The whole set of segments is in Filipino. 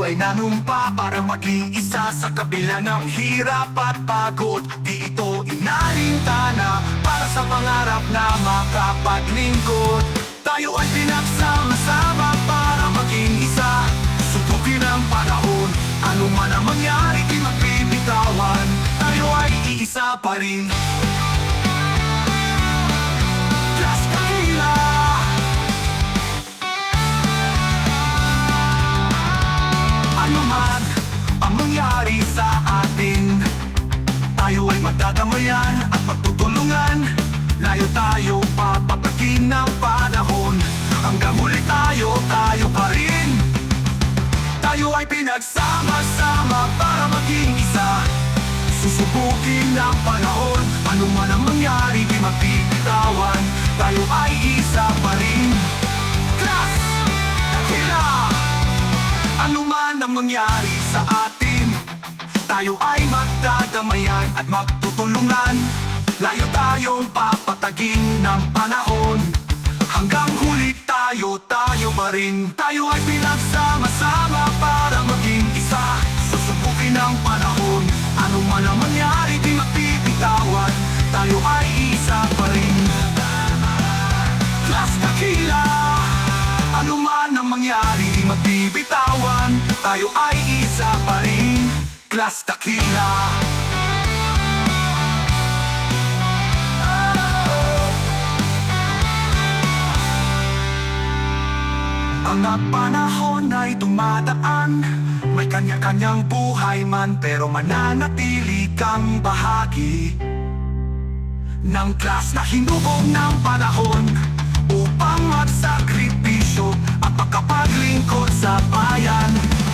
ay nanumpa para maging isa sa kabila ng hirap at pagod. Di ito inalintana para sa pangarap na makapaglingkod. Tayo ay pinagsama-sama para maging isa. Subukin ang panahon, ano man ang mangyari di magbibitawan. Tayo ay iisa pa rin. Class Dakila. Ano man ang mangyari sa atin, tayo ay magdadamayan at magtutulungan. Layo tayo papatakin ng panahon, hanggang huli tayo pa rin. Tayo ay pinagsama-sama para maging isa. Susubukin ng panahon, ano man ang mangyari di magbibitawan. Tayo ay isa pa rin. Class Dakila. Ano man ang mangyari sa atin, tayo ay magdadamayan at magtutulungan. Layo tayong papatagin ng panahon, hanggang huli tayo pa rin. Tayo ay pinagsama-sama para maging isa. Susubukin ng panahon, ano man ang mangyari di magbibitawan. Tayo ay isa pa rin. Class Dakila. Ano man ang mangyari di magbibitawan. Tayo ay isa pa rin. Class Dakila. Ang panahon ay dumadaan, may kanya-kanyang buhay man, pero mananatili kang bahagi ng class na hinubog ng panahon upang magsakripisyo at makapaglingkod sa bayan.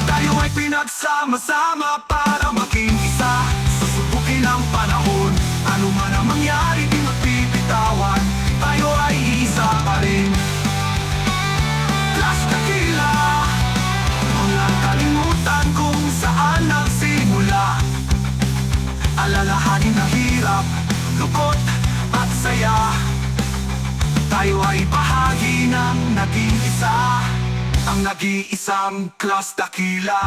Tayo ay pinagsama-sama para maging isa. Susubukin ang panahon, ano man ang mangyari di magbibitawan. Tayo ay isa pa rin. Class Dakila. Walang kalimutan kung saan nagsimula. Alalahanin ang hirap, lungkot at saya. Tayo ay bahagi ng naging isa, ang nag-iisang Class Dakila.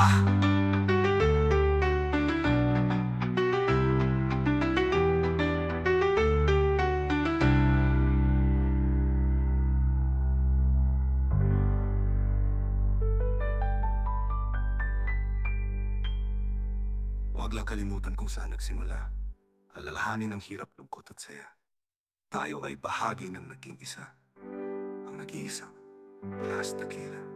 Huwag lang kalimutan kung saan nagsimula. Alalahanin ang hirap, lungkot at saya. Tayo ay bahagi ng naging isa, ang nag-iisang Class Dakila.